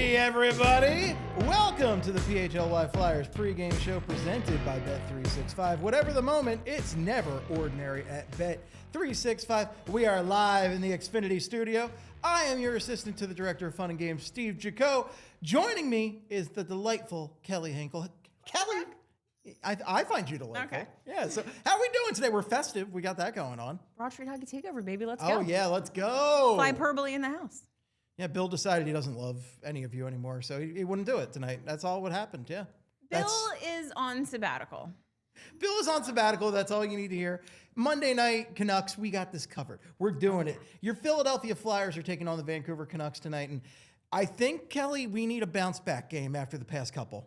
Hey, everybody. Welcome to the PHLY Flyers pregame show presented by Bet365. Whatever the moment, it's never ordinary at Bet365. We are live in the Xfinity studio. I am your assistant to the director of fun and games, Steve Jaco. Joining me is the delightful Kelly Hinkle. Kelly, I find you delightful. Okay. Yeah, so how are we doing today? We're festive. We got that going on. Broad Street Hockey Takeover, baby. Let's go. Oh, yeah, let's go. Hyperbole in the house. Yeah, Bill decided he doesn't love any of you anymore, so he wouldn't do it tonight. That's all what happened, yeah. Bill is on sabbatical. Bill is on sabbatical. That's all you need to hear. Monday night, Canucks, we got this covered. We're doing it. Your Philadelphia Flyers are taking on the Vancouver Canucks tonight, and I think, Kelly, we need a bounce-back game after the past couple.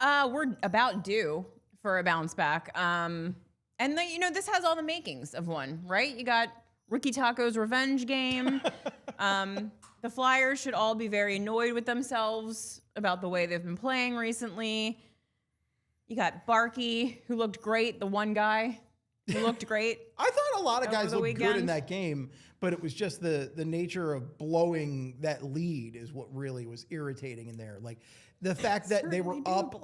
We're about due for a bounce back. And, this has all the makings of one, right? You got Ricky Tochet's revenge game. The Flyers should all be very annoyed with themselves about the way they've been playing recently. You got Barkey, who looked great, the one guy who looked great. I thought a lot of guys looked weekend. good in that game, but it was just the nature of blowing that lead is what really was irritating in there. Like the fact that they were up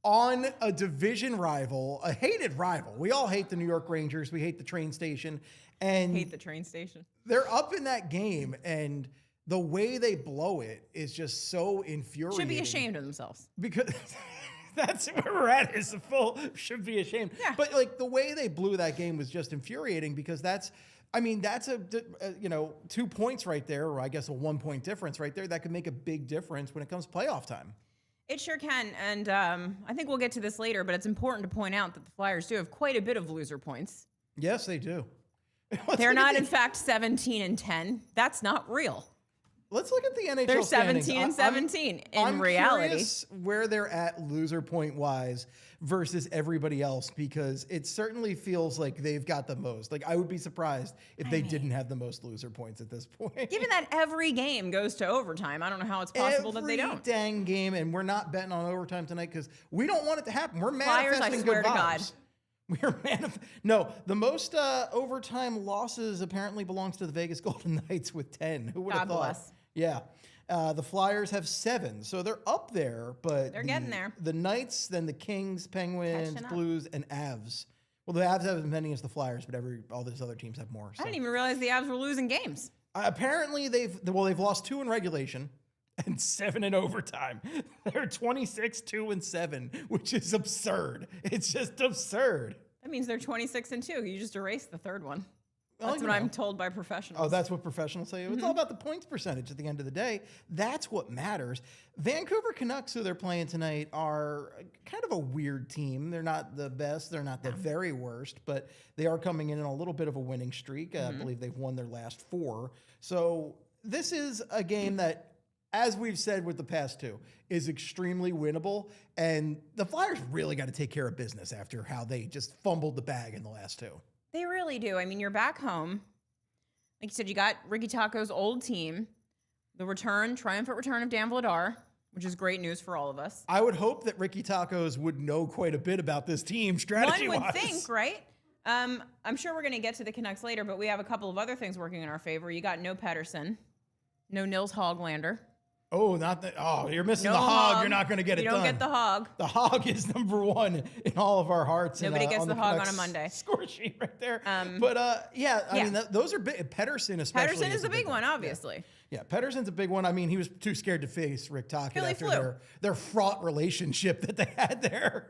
on a division rival, a hated rival. We all hate the New York Rangers. We hate the train station. And hate the train station. They're up in that game, and the way they blow it is just so infuriating. Should be ashamed of themselves. Because that's where we're at, is the full should be ashamed. Yeah. But like the way they blew that game was just infuriating because that's a 2 points right there, or I guess a 1 point difference right there. That could make a big difference when it comes to playoff time. It sure can. And I think we'll get to this later, but it's important to point out that the Flyers do have quite a bit of loser points. Yes, they do. They're not, in fact, 17-10. That's not real. Let's look at the NHL They're standings. 17-17 I'm reality. Curious where they're at loser point wise versus everybody else, because it certainly feels like they've got the most. Like I would be surprised if they didn't have the most loser points at this point. Given that every game goes to overtime, I don't know how it's possible that they don't. Every dang game, and we're not betting on overtime tonight because we don't want it to happen. We're Flyers, manifesting I swear good to God. vibes. We're No, the most overtime losses apparently belongs to the Vegas Golden Knights with 10. Who would have thought? Bless. Yeah. The Flyers have 7, so they're up there, but they're getting there. The Knights, then the Kings, Penguins, Catching up. Blues, and Avs. Well, the Avs have as many as the Flyers, but all these other teams have more. So. I didn't even realize the Avs were losing games. Apparently, they've lost 2 in regulation and 7 in overtime. They're 26-2-7, which is absurd. It's just absurd. That means they're 26-2. You just erased the third one. Well, That's what I'm told by professionals. Oh, that's what professionals say. It's all about the points percentage at the end of the day. That's what matters. Vancouver Canucks, who they're playing tonight, are kind of a weird team. They're not the best. They're not the very worst, but they are coming in a little bit of a winning streak. I believe they've won their last 4. So this is a game that, as we've said with the past 2, is extremely winnable. And the Flyers really got to take care of business after how they just fumbled the bag in the last 2. They really do. I mean, you're back home. Like you said, you got Ricky Tochet's old team. The triumphant return of Dan Vladar, which is great news for all of us. I would hope that Ricky Tochet's would know quite a bit about this team strategy-wise. One would think, right? I'm sure we're going to get to the Canucks later, but we have a couple of other things working in our favor. You got no Pettersson, no Nils Hoglander. Oh, not that. Oh, you're missing the hog. You're not going to get it done. You don't get the hog. The hog is number 1 in all of our hearts. Nobody gets the hog on a Monday. Score sheet right there. I mean, those are big. Pettersson especially. Pettersson is the big one, obviously. Yeah, Pettersson's a big one. I mean, he was too scared to face Rick Tocchet after their fraught relationship that they had there.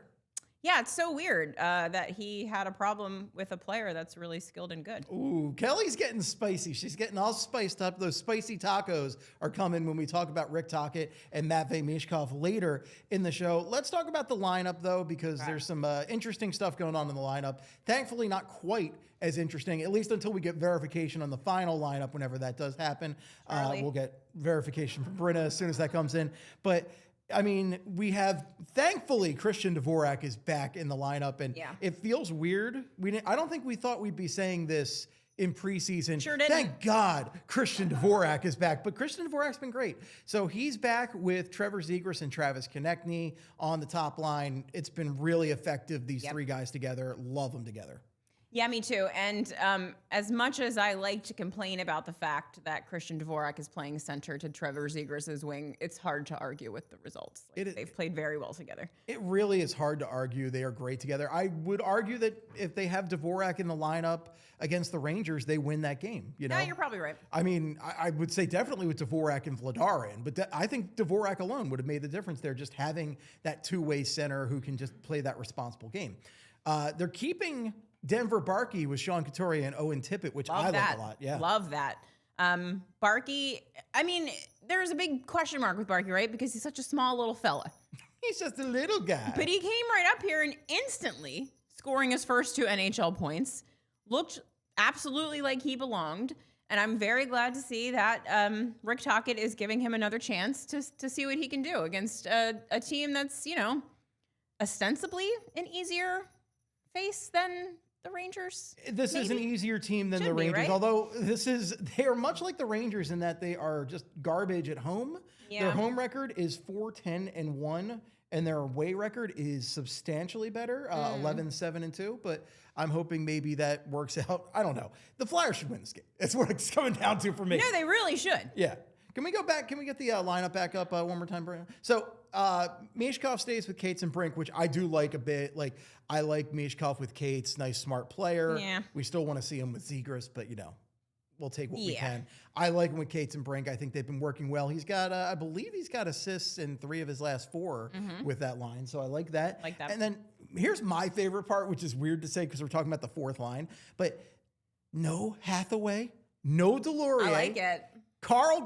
Yeah, it's so weird that he had a problem with a player that's really skilled and good. Ooh, Kelly's getting spicy. She's getting all spiced up. Those spicy tacos are coming when we talk about Rick Tocchet and Matvei Michkov later in the show. Let's talk about the lineup, though, because there's some interesting stuff going on in the lineup. Thankfully, not quite as interesting, at least until we get verification on the final lineup whenever that does happen. We'll get verification from Brenna as soon as that comes in. But I mean, we have, thankfully, Christian Dvorak is back in the lineup, and it feels weird. I don't think we thought we'd be saying this in preseason. Sure didn't. Thank God Christian Dvorak is back, but Christian Dvorak's been great. So he's back with Trevor Zegras and Travis Konechny on the top line. It's been really effective, these 3 guys together. Love them together. Yeah, me too. And as much as I like to complain about the fact that Christian Dvorak is playing center to Trevor Zegras' wing, it's hard to argue with the results. They've played very well together. It really is hard to argue. They are great together. I would argue that if they have Dvorak in the lineup against the Rangers, they win that game. Yeah, you're probably right. I mean, I would say definitely with Dvorak and Vladar in, but I think Dvorak alone would have made the difference there, just having that two-way center who can just play that responsible game. They're keeping Denver Barkey with Sean Couturier and Owen Tippett, which I like a lot. Yeah. Love that. Barkey, I mean, there's a big question mark with Barkey, right? Because he's such a small little fella. He's just a little guy. But he came right up here and instantly scoring his first 2 NHL points. Looked absolutely like he belonged. And I'm very glad to see that Rick Tocchet is giving him another chance to see what he can do against a team that's, ostensibly an easier face than the Rangers. This is an easier team than the Rangers, right? although they are much like the Rangers in that they are just garbage at home. Yeah. Their home record is 4-10-1, and their away record is substantially better, 11-7-2. But I'm hoping maybe that works out. I don't know. The Flyers should win this game. That's what it's coming down to for me. No, they really should. Yeah. Can we go back? Can we get the lineup back up one more time, Brian? So Michkov stays with Cates and Brink, which I do like a bit. Like, I like Michkov with Cates, nice, smart player. Yeah. We still want to see him with Zegras, but, we'll take what we can. I like him with Cates and Brink. I think they've been working well. He's got, I believe he's got assists in 3 of his last 4 with that line, so I like that. Like that. And then here's my favorite part, which is weird to say because we're talking about the 4th line, but no Hathaway, no Delorier. I like it. Carl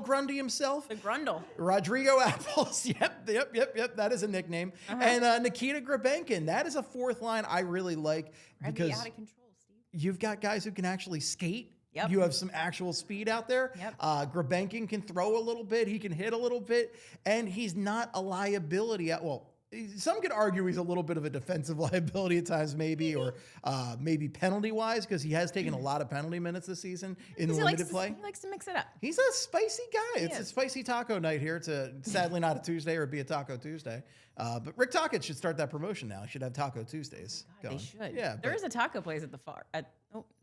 Grundy himself. The Grundle. Rodrigo Apples. Yep. That is a nickname. And Nikita Grabenkin. That is a 4th line I really like because out of control, Steve. You've got guys who can actually skate. Yep. You have some actual speed out there. Yep. Grabenkin can throw a little bit. He can hit a little bit. And he's not a liability. Some could argue he's a little bit of a defensive liability at times, maybe, or maybe penalty-wise, because he has taken a lot of penalty minutes this season in limited play. He likes to mix it up. He's a spicy guy. It's a spicy taco night here. It's sadly not a Tuesday, or it'd be a Taco Tuesday. But Rick Tocchet should start that promotion now. He should have Taco Tuesdays going. They should. Yeah, there is a taco place at the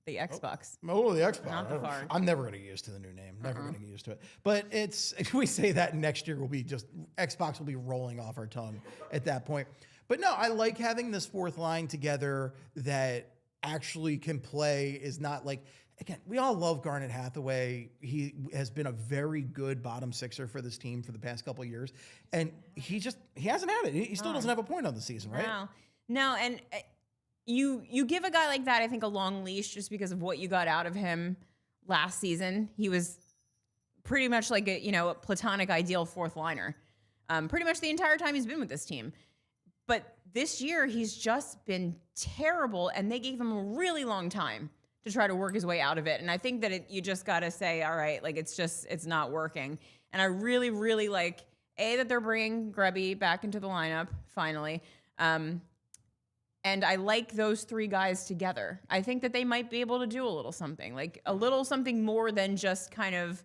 the Xbox. Oh, the Xbox. Not the far. I'm never going to get used to the new name. Never going to get used to it. But if we say that next year will be just Xbox will be rolling off our tongue at that point. But no, I like having this 4th line together that actually can play. Is not like, again, we all love Garnet Hathaway. He has been a very good bottom sixer for this team for the past couple of years, and he hasn't had it. He still doesn't have a point on the season, right? No, and you give a guy like that, I think, a long leash just because of what you got out of him last season. He was pretty much like a platonic ideal 4th liner, pretty much the entire time he's been with this team. But this year he's just been terrible, and they gave him a really long time to try to work his way out of it. And I think that you just got to say, all right, like it's not working. And I really, really like that they're bringing Grebby back into the lineup finally. And I like those 3 guys together. I think that they might be able to do a little something, like a little something more than just kind of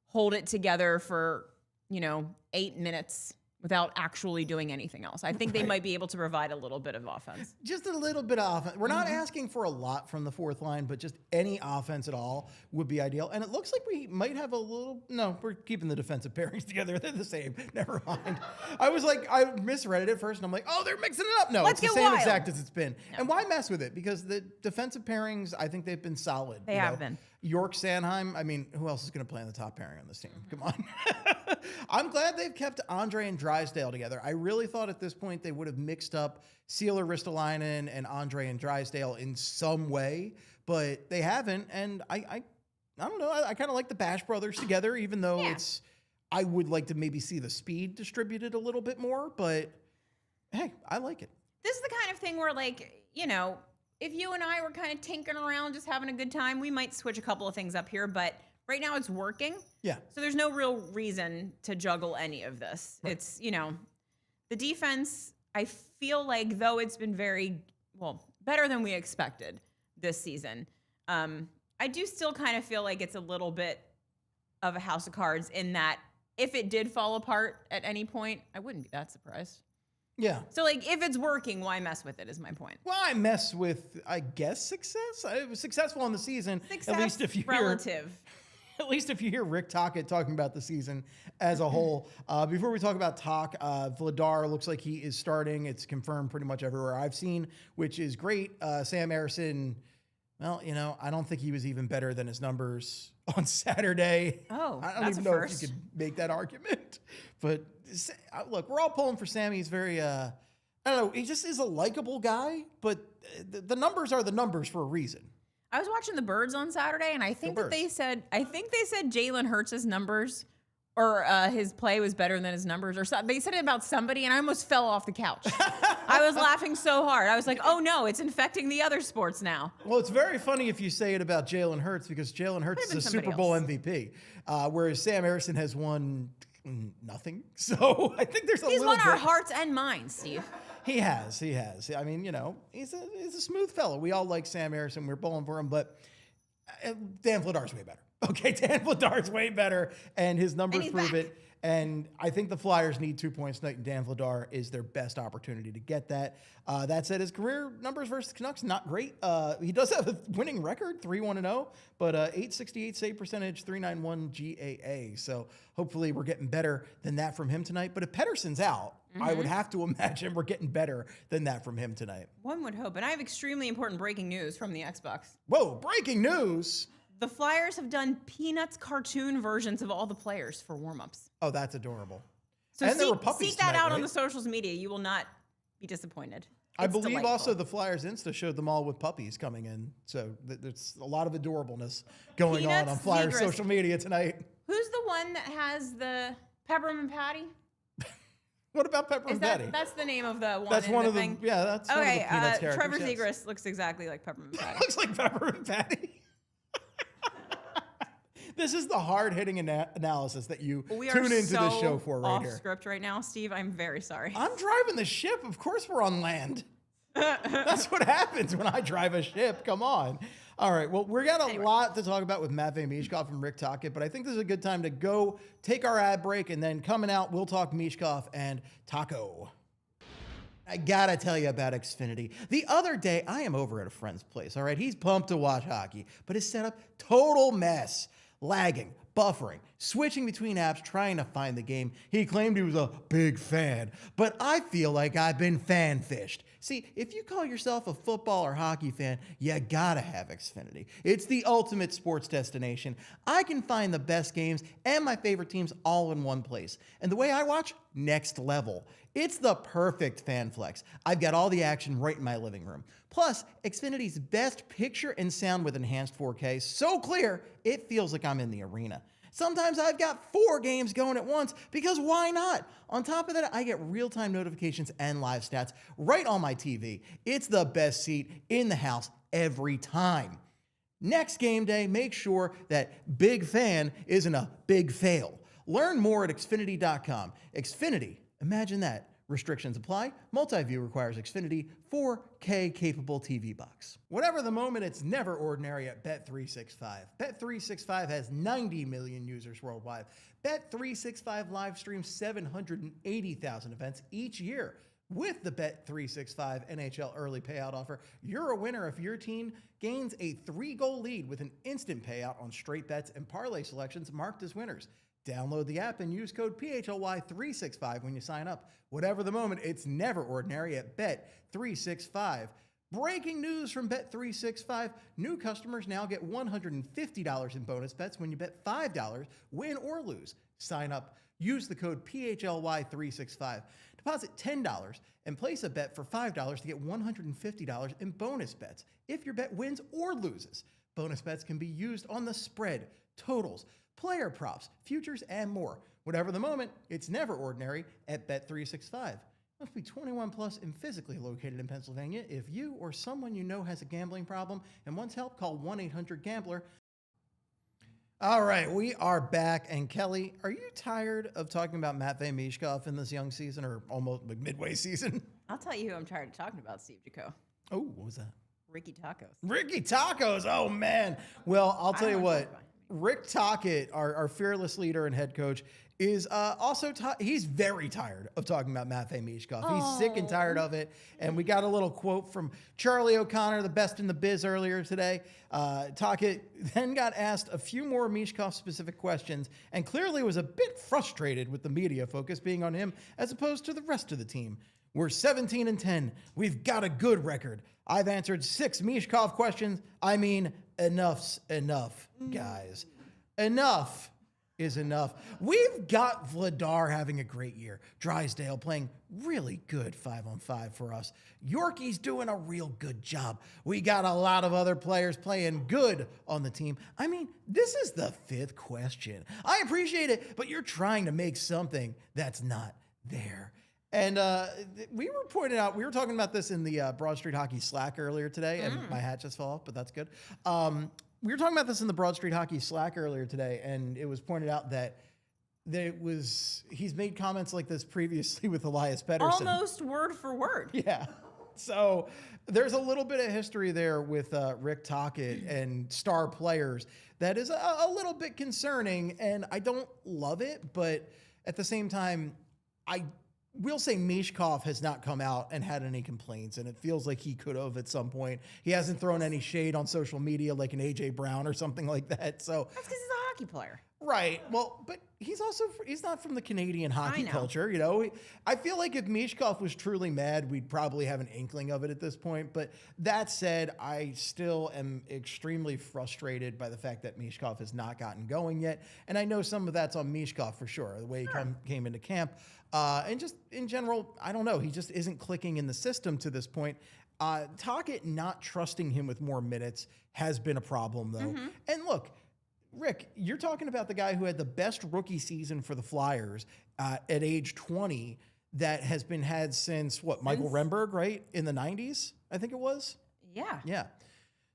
hold it together for, 8 minutes without actually doing anything else. I think they might be able to provide a little bit of offense. Just a little bit of offense. We're not asking for a lot from the 4th line, but just any offense at all would be ideal. And it looks like we might have a little... No, we're keeping the defensive pairings together. They're the same. Never mind. I misread it at first, and I'm like, oh, they're mixing it up. No, Let's it's the get same wild. exact as it's been. No. And why mess with it? Because the defensive pairings, I think they've been solid. They have been. York Sanheim, I mean, who else is going to play in the top pairing on this team? Come on. I'm glad they've kept Andre and Drysdale together. I really thought at this point they would have mixed up Sealer Ristolainen and Andre and Drysdale in some way, but they haven't. And I don't know. I kind of like the Bash brothers together, even though I would like to maybe see the speed distributed a little bit more, but hey, I like it. This is the kind of thing where, like, if you and I were kind of tinkering around, just having a good time, we might switch a couple of things up here, but right now it's working. Yeah. So there's no real reason to juggle any of this. Right. It's, the defense, I feel like, though it's been better than we expected this season, I do still kind of feel like it's a little bit of a house of cards in that if it did fall apart at any point, I wouldn't be that surprised. Yeah. So, like, if it's working, why mess with it is my point. Well, I mess with, I guess, success. I was successful in the season. Success at least if you relative. At least if you hear Rick Tocchet talking about the season as a whole. Before we talk about Vladar looks like he is starting. It's confirmed pretty much everywhere I've seen, which is great. Sam Harrison, well, you know, I don't think he was even better than his numbers on Saturday. Oh, I don't that's even a know first. if you could make that argument. But look, we're all pulling for Sam. He's very, I don't know, he just is a likable guy, but the numbers are the numbers for a reason. I was watching the Birds on Saturday, and I think that they said Jalen Hurts' numbers or his play was better than his numbers or something. They said it about somebody, and I almost fell off the couch. I was laughing so hard. I was like, oh no, it's infecting the other sports now. Well, it's very funny if you say it about Jalen Hurts because Jalen Hurts is a Super Bowl MVP, whereas Sam Harrison has won nothing. So I think there's a He's little won our bit. hearts and minds, Steve. He has. I mean, you know, he's a smooth fellow. We all like Sam Harrison. We're pulling for him, but Dan Vladar's way better. Okay, Dan Vladar's way better, and his numbers prove it. And I think the Flyers need 2 points tonight, and Dan Vladar is their best opportunity to get that. That said, his career numbers versus Canucks, not great. He does have a winning record, 3-1-0, but 868 save percentage, 391 GAA. So hopefully we're getting better than that from him tonight. But if Pettersson's out, I would have to imagine we're getting better than that from him tonight. One would hope. And I have extremely important breaking news from the Xbox. Whoa, breaking news. The Flyers have done Peanuts cartoon versions of all the players for warm-ups. Oh, that's adorable. So and there were puppies seek that tonight, out on right? the socials media. You will not be disappointed. I It's believe delightful. also the Flyers Insta showed them all with puppies coming in. So there's a lot of adorableness going on Peanuts, Flyers zegras. social media tonight. Who's the one that has the peppermint patty? What about Pepper Is and Patty? that's the name of the one? That's in one the of the thing? that's one of the Okay, Peanuts characters. Trevor yes. Zegras looks exactly like peppermint patty. Looks like Pepper and Patty. This is the hard-hitting analysis that you We are tune into so this show for right off here. script right now, Steve. I'm very sorry. I'm driving the ship. Of course we're on land. That's what happens when I drive a ship. Come on. All right. Well, we got a lot to talk about with Matvei Michkov and Rick Tocchet, but I think this is a good time to go take our ad break, and then coming out, we'll talk Michkov and Taco. I gotta tell you about Xfinity. The other day, I am over at a friend's place, all right? He's pumped to watch hockey, but his setup, total mess. Lagging, buffering, switching between apps, trying to find the game. He claimed he was a big fan, but I feel like I've been fan-fished. See, if you call yourself a football or hockey fan, you gotta have Xfinity. It's the ultimate sports destination. I can find the best games and my favorite teams all in one place. And the way I watch, next level. It's the perfect fan flex. I've got all the action right in my living room. Plus, Xfinity's best picture and sound with enhanced 4K, so clear, it feels like I'm in the arena. Sometimes I've got 4 games going at once, because why not? On top of that, I get real-time notifications and live stats right on my TV. It's the best seat in the house every time. Next game day, make sure that big fan isn't a big fail. Learn more at Xfinity.com. Xfinity, imagine that. Restrictions apply. Multi-view requires Xfinity 4K capable TV box. Whatever the moment, it's never ordinary at Bet365. Bet365 has 90 million users worldwide. Bet365 live streams 780,000 events each year. With the Bet365 NHL early payout offer, you're a winner if your team gains a 3-goal lead with an instant payout on straight bets and parlay selections marked as winners. Download the app and use code PHLY365 when you sign up. Whatever the moment, it's never ordinary at Bet365. Breaking news from Bet365. New customers now get $150 in bonus bets when you bet $5, win or lose. Sign up. Use the code PHLY365. Deposit $10 and place a bet for $5 to get $150 in bonus bets if your bet wins or loses. Bonus bets can be used on the spread, totals, player props, futures, and more. Whatever the moment, it's never ordinary at Bet365. Must be 21 plus and physically located in Pennsylvania. If you or someone you know has a gambling problem and wants help, call 1-800-GAMBLER. All right, we are back. And Kelly, are you tired of talking about Matvei Michkov in this young season, or almost like midway season? I'll tell you who I'm tired of talking about, Steve Jaco. Oh, what was that? Ricky Tacos. Ricky Tacos. Oh, man. Well, I'll tell you don't what. wanna talk about him. Rick Tocchet, our fearless leader and head coach, is also he's very tired of talking about Matvei Michkov. He's sick and tired of it. And we got a little quote from Charlie O'Connor, the best in the biz, earlier today. Tocchet then got asked a few more Michkov-specific questions and clearly was a bit frustrated with the media focus being on him as opposed to the rest of the team. We're 17-10. We've got a good record. I've answered 6 Michkov questions. I mean, enough's enough, guys. Enough is enough. We've got Vladar having a great year. Drysdale playing really good 5-on-5 for us. Yorkie's doing a real good job. We got a lot of other players playing good on the team. I mean, this is the 5th question. I appreciate it, but you're trying to make something that's not there. And we were pointing out, we were talking about this in the Broad Street Hockey Slack earlier today, and my hat just fell off, but that's good. We were talking about this in the Broad Street Hockey Slack earlier today, and it was pointed out that he's made comments like this previously with Elias Pettersson. Almost word for word. Yeah. So there's a little bit of history there with Rick Tocchet and star players that is a little bit concerning, and I don't love it, but at the same time, I will say Michkov has not come out and had any complaints, and it feels like he could have at some point. He hasn't thrown any shade on social media like an AJ Brown or something like that. So That's because he's a hockey player. Right. Well, but he's not from the Canadian hockey culture, you know. I feel like if Michkov was truly mad, we'd probably have an inkling of it at this point. But that said, I still am extremely frustrated by the fact that Michkov has not gotten going yet. And I know some of that's on Michkov for sure, the way he came into camp. And just in general, I don't know. He just isn't clicking in the system to this point. Tocchet not trusting him with more minutes has been a problem, though. And look, Rick, you're talking about the guy who had the best rookie season for the Flyers at age 20 that has been had since, Michael Remberg, right? In the 90s, I think it was? Yeah. Yeah.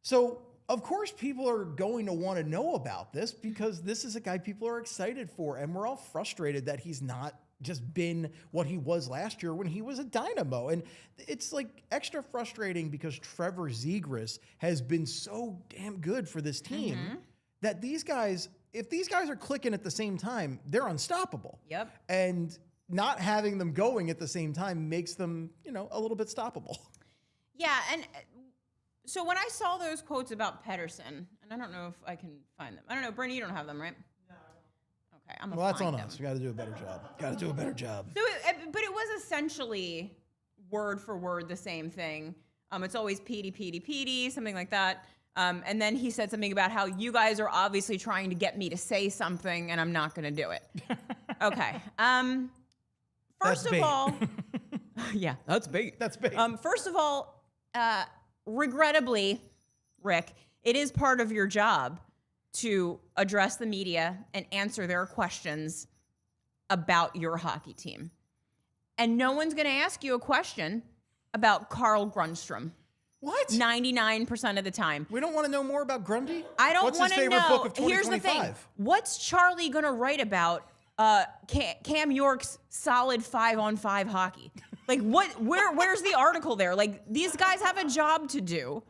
So, of course, people are going to want to know about this because this is a guy people are excited for, and we're all frustrated that he's not just been what he was last year when he was a dynamo. And it's like extra frustrating because Trevor Zegras has been so damn good for this team that these guys, if these guys are clicking at the same time, they're unstoppable. Yep. And not having them going at the same time makes them, a little bit stoppable. Yeah, and so when I saw those quotes about Pettersson, and I don't know if I can find them. I don't know, Brittany, you don't have them, right? Okay, I'm gonna Well, that's find on them. us. We got to do a better job. So, but it was essentially word for word the same thing. It's always Petey, something like that. And then he said something about how you guys are obviously trying to get me to say something, and I'm not going to do it. Okay. First of all, yeah, that's bait. That's bait. First of all, regrettably, Rick, it is part of your job to address the media and answer their questions about your hockey team. And no one's going to ask you a question about Carl Grundstrom. What? 99% of the time. We don't want to know more about Grundy? I don't want to know. What's his favorite book of 2025? Here's the thing. What's Charlie going to write about Cam York's solid 5-on-5 hockey? Like, where's the article there? Like, these guys have a job to do.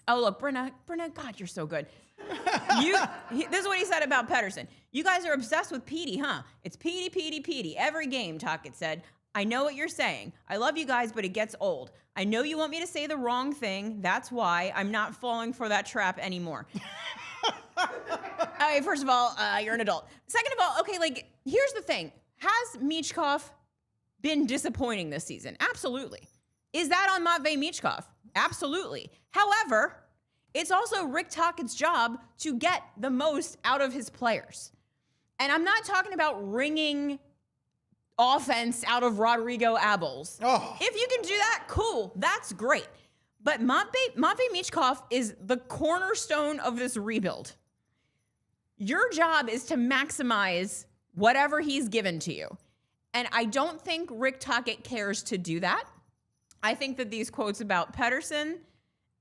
Oh, look, Brenna, God, you're so good. This is what he said about Pettersson. You guys are obsessed with Petey, huh? It's Petey. Every game, Tocchet said. I know what you're saying. I love you guys, but it gets old. I know you want me to say the wrong thing. That's why I'm not falling for that trap anymore. Okay, first of all, you're an adult. Second of all, okay, like, here's the thing. Has Michkov been disappointing this season? Absolutely. Is that on Matvei Michkov? Absolutely. However, it's also Rick Tocchet's job to get the most out of his players. And I'm not talking about wringing offense out of Rodrigo Abels. Oh. If you can do that, cool. That's great. But Matvei Michkov is the cornerstone of this rebuild. Your job is to maximize whatever he's given to you. And I don't think Rick Tocchet cares to do that. I think that these quotes about Pettersson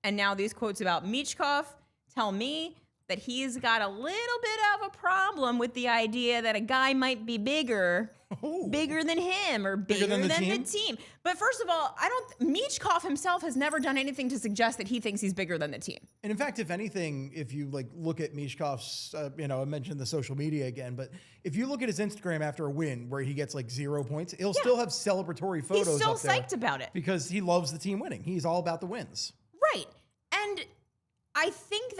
and now these quotes about Michkov tell me that he's got a little bit of a problem with the idea that a guy might be bigger than him or bigger than the team. But first of all, Michkov himself has never done anything to suggest that he thinks he's bigger than the team. And in fact, if anything, if you like look at Michkov's, I mentioned the social media again, but if you look at his Instagram after a win where he gets like 0 points, he'll still have celebratory photos. He's still up there psyched about it because he loves the team winning. He's all about the wins. Right. And I think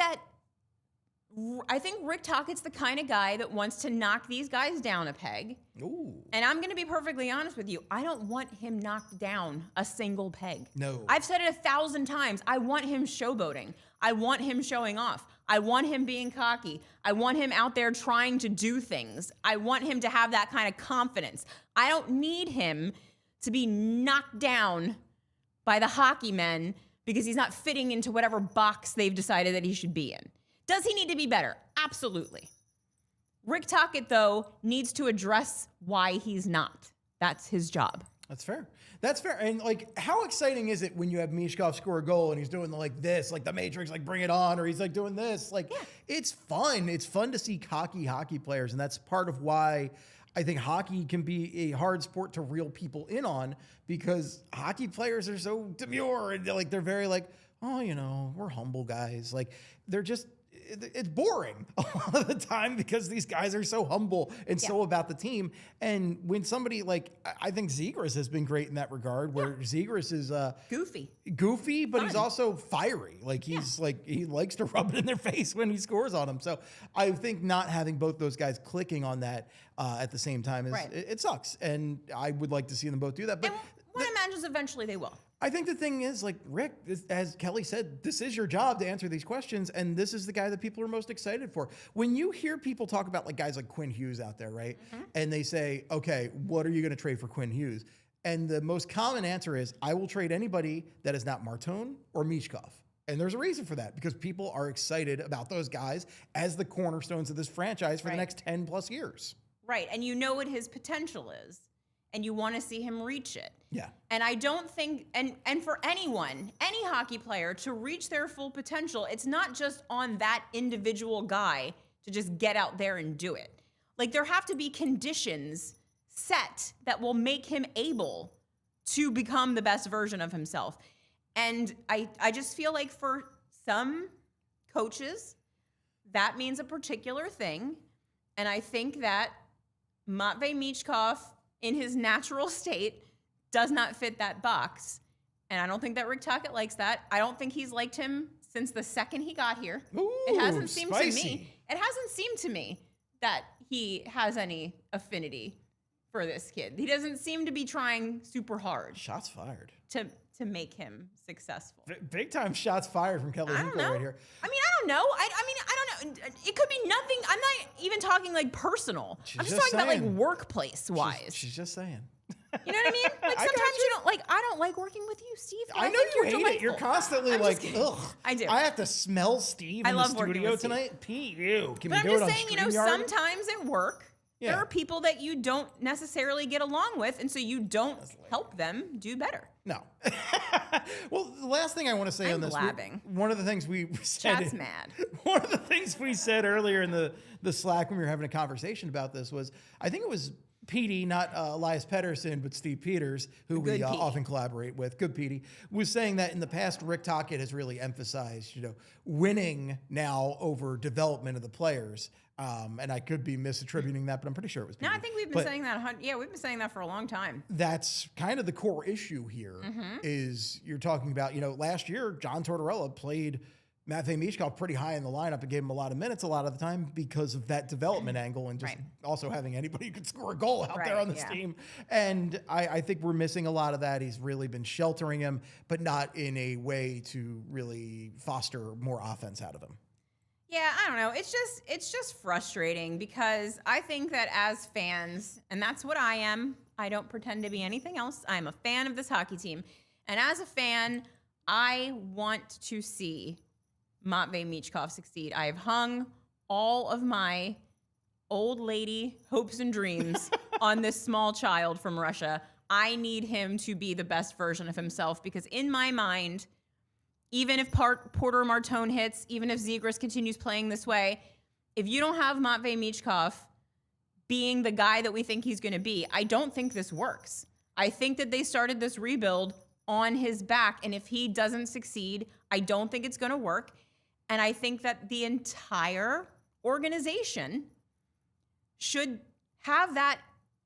Rick Tocchet's the kind of guy that wants to knock these guys down a peg. Ooh. And I'm going to be perfectly honest with you. I don't want him knocked down a single peg. No. I've said it 1,000 times. I want him showboating. I want him showing off. I want him being cocky. I want him out there trying to do things. I want him to have that kind of confidence. I don't need him to be knocked down by the hockey men because he's not fitting into whatever box they've decided that he should be in. Does he need to be better? Absolutely. Rick Tocchet, though, needs to address why he's not. That's his job. That's fair. That's fair. And like, how exciting is it when you have Michkov score a goal and he's doing like this, like the Matrix, like bring it on, or he's like doing this? Like, It's fun. It's fun to see cocky hockey players. And that's part of why I think hockey can be a hard sport to reel people in on, because hockey players are so demure and they're very like, oh, we're humble guys. Like, it's boring a lot of the time because these guys are so humble and so about the team. And when somebody I think Zegras has been great in that regard, where Zegras is goofy, but he's also fiery. Like he likes to rub it in their face when he scores on them. So I think not having both those guys clicking on that at the same time it sucks. And I would like to see them both do that. But one imagines eventually they will. I think the thing is, Rick, as Kelly said, this is your job to answer these questions, and this is the guy that people are most excited for. When you hear people talk about guys like Quinn Hughes out there, right? Mm-hmm. And they say, okay, what are you going to trade for Quinn Hughes? And the most common answer is, I will trade anybody that is not Martone or Michkov. And there's a reason for that, because people are excited about those guys as the cornerstones of this franchise for the next 10 plus years. Right. And you know what his potential is, and you want to see him reach it. Yeah. And I don't think, and for anyone, any hockey player to reach their full potential, it's not just on that individual guy to just get out there and do it. There have to be conditions set that will make him able to become the best version of himself. And I just feel like for some coaches, that means a particular thing. And I think that Matvei Michkov, in his natural state, does not fit that box. And I don't think that Rick Tocchet likes that. I don't think he's liked him since the second he got here. Ooh, it hasn't seemed spicy. to me. It hasn't seemed to me that he has any affinity for this kid. He doesn't seem to be trying super hard. Shots fired. To make him successful. Big time shots fired from Kelly Hinkle right here. I don't know. I don't know. It could be nothing. I'm not even talking personal. I'm just talking about workplace wise. She's just saying. You know what I mean? Sometimes you don't I don't like working with you, Steve. I know you hate it. You're constantly ugh. I do. I have to smell Steve in the studio tonight. P.U. Can we do it on StreamYard? I'm just saying, sometimes at work, there are people that you don't necessarily get along with, and so you don't help them do better. No. Well, the last thing I want to say on this, one of the things we said, Chat's mad. One of the things we said earlier in the Slack when we were having a conversation about this was, I think it was Petey, not Elias Pettersson, but Steve Peters, who we often collaborate with, good Petey, was saying that in the past, Rick Tocchet has really emphasized, winning now over development of the players. And I could be misattributing that, but I'm pretty sure it was Petey. No, I think we've been saying that. Yeah, we've been saying that for a long time. That's kind of the core issue here. Is you're talking about, last year, John Tortorella played Matvei Michkov pretty high in the lineup and gave him a lot of minutes a lot of the time because of that development angle and just also having anybody who could score a goal out there on this team. And I think we're missing a lot of that. He's really been sheltering him, but not in a way to really foster more offense out of him. Yeah, I don't know. It's just frustrating because I think that as fans, and that's what I am, I don't pretend to be anything else. I'm a fan of this hockey team. And as a fan, I want to see Matvei Michkov succeed. I have hung all of my old lady hopes and dreams on this small child from Russia. I need him to be the best version of himself because in my mind, even if Porter Martone hits, even if Zegras continues playing this way, if you don't have Matvei Michkov being the guy that we think he's going to be, I don't think this works. I think that they started this rebuild on his back, and if he doesn't succeed, I don't think it's going to work. And I think that the entire organization should have that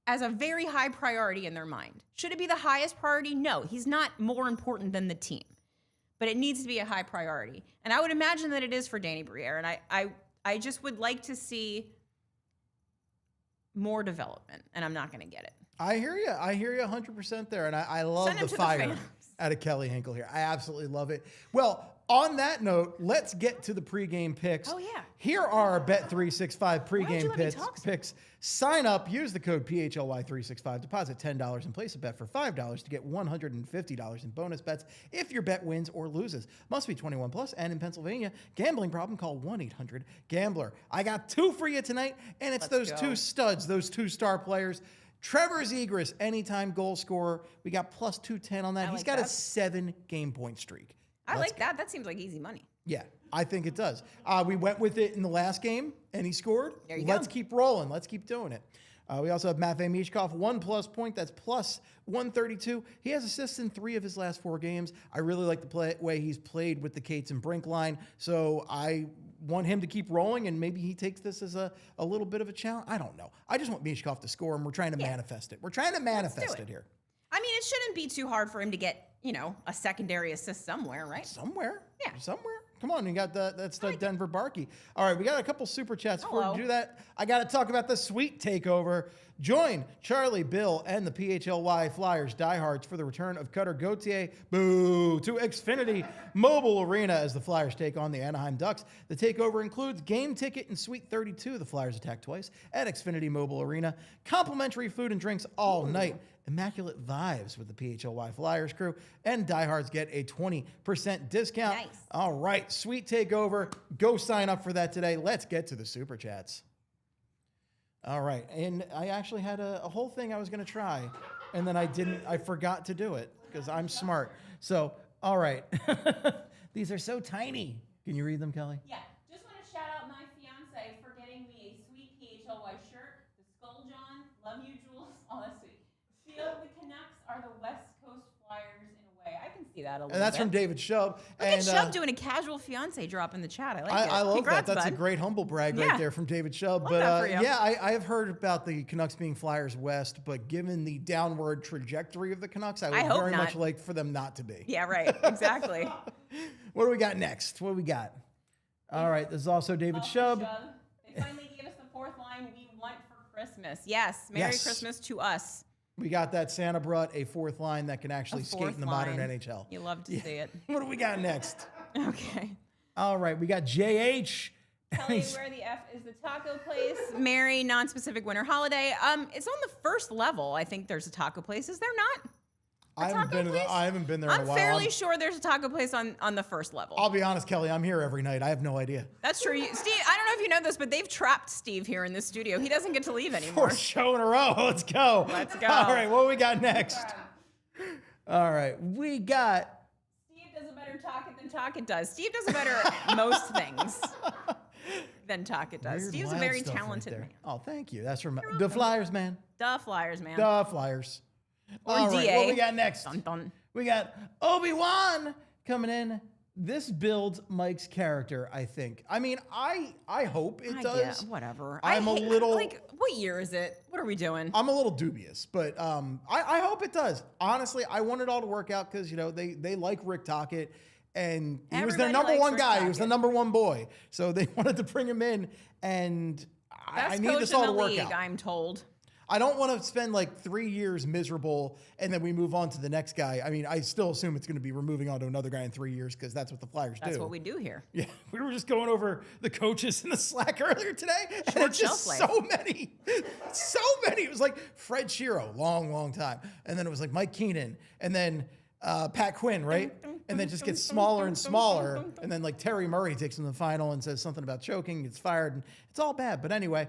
as a very high priority in their mind. Should it be the highest priority? No, he's not more important than the team, but it needs to be a high priority. And I would imagine that it is for Danny Briere. And I just would like to see more development, and I'm not going to get it. I hear you. I hear you 100% there. And I love the fire out of Kelly Hinkle here. I absolutely love it. Well, on that note, let's get to the pregame picks. Oh, yeah. Here are our Bet365 pregame picks. Sign up, use the code PHLY365, deposit $10 and place a bet for $5 to get $150 in bonus bets if your bet wins or loses. Must be 21 plus and in Pennsylvania. Gambling problem, call 1-800-GAMBLER. I got two for you tonight, and it's those two studs, those two star players. Trevor Zegras, anytime goal scorer. We got plus 210 on that. He's got a 7-game point streak. I like that. That seems like easy money. Yeah, I think it does. We went with it in the last game, and he scored. Let's keep rolling. Let's keep doing it. We also have Matvei Michkov, 1+ point. That's plus 132. He has assists in 3 of his last 4 games. I really like the way he's played with the Cates and Brink line, so I want him to keep rolling, and maybe he takes this as a little bit of a challenge. I don't know. I just want Michkov to score, and we're trying to manifest it. We're trying to manifest it here. I mean, it shouldn't be too hard for him to get, a secondary assist somewhere, right? Somewhere. Yeah. Somewhere. Come on, you got that's the Denver Barkey. All right, we got a couple super chats. Before we do that, I got to talk about the sweet takeover. Join Charlie, Bill, and the PHLY Flyers diehards for the return of Cutter Gauthier, to Xfinity Mobile Arena as the Flyers take on the Anaheim Ducks. The takeover includes game ticket and Suite 32. The Flyers attack twice at Xfinity Mobile Arena. Complimentary food and drinks all night. Immaculate vibes with the PHLY Flyers crew, and diehards get a 20% discount. Nice. All right, sweet takeover. Go sign up for that today. Let's get to the super chats. All right, and I actually had a whole thing I was going to try, and then I forgot to do it because I'm smart. So, all right. These are so tiny. Can you read them, Kelly? Yeah. Just want to shout out my fiance for getting me a sweet PHLY shirt, the Skull John, love you, Jules. Oh, that's sweet. Feel the Canucks are the West Coast Flyers in a way. I can see that a little bit. And that's from David Shub. Look at Shub doing a casual fiance drop in the chat. I like it. I love Congrats, that. That's bud. a great humble brag right there from David Shub. Love that for you. Yeah, I have heard about the Canucks being Flyers West, but given the downward trajectory of the Canucks, I would very much like for them not to be. Yeah, right. Exactly. What do we got next? What do we got? All right, this is also David Shub. They finally gave us the 4th line we want for Christmas. Yes, Merry Christmas to us. We got that. Santa brought a 4th line that can actually skate in the modern NHL. You love to see it. What do we got next? Okay. All right, we got JH. Kelly, where the F is the taco place? Merry non-specific winter holiday. It's on the 1st level. I think there's a taco place. Is there not? I haven't been there in a while. I'm fairly sure there's a taco place on the 1st level. I'll be honest, Kelly. I'm here every night. I have no idea. That's true. Steve, I don't know if you know this, but they've trapped Steve here in this studio. He doesn't get to leave anymore. 4th show in a row. Let's go. Let's go. All right, what do we got next? All right, we got... Steve does a better Tocchet than Tocchet does. Steve does a better at most things than Tocchet does. Weird, Steve's a very talented man. Oh, thank you. That's from the Flyers, man. The Flyers, man. The Flyers. Or DA. What we got next? Dun, dun. We got Obi-Wan coming in. This builds Mike's character, I think. I mean, I hope it does. Yeah, whatever. I'm a little... Like, what year is it? What are we doing? I'm a little dubious, but I hope it does. Honestly, I want it all to work out because, they like Rick Tocchet, and he was their number one guy. He was the number one boy. So they wanted to bring him in, and I need this all to work out. I'm told. I don't want to spend like 3 years miserable and then we move on to the next guy. I mean, I still assume it's going to be we're moving on to another guy in 3 years because that's what the Flyers do. That's what we do here. Yeah. We were just going over the coaches in the Slack earlier today. And it's just so many. So many. It was like Fred Shiro, long time. And then it was like Mike Keenan. And then Pat Quinn, right? And then just gets smaller and smaller. And then like Terry Murray takes him to the final and says something about choking, gets fired. And it's all bad. But anyway,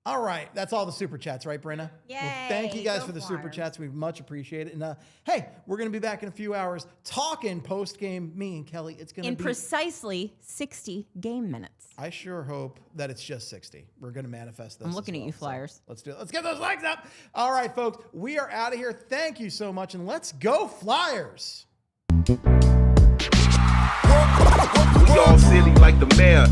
All right, that's all the super chats, right, Brenna? Yay, Well, thank you guys go for the super Flyers. chats. We much appreciate it. And hey, we're going to be back in a few hours talking post game. Me and Kelly. It's going to In be precisely 60 game minutes. I sure hope that it's just 60. We're going to manifest this. I'm looking as at well. you, Flyers. So let's do it. Let's get those legs up. All right, folks, we are out of here. Thank you so much, and let's go Flyers. We all silly like the mayor.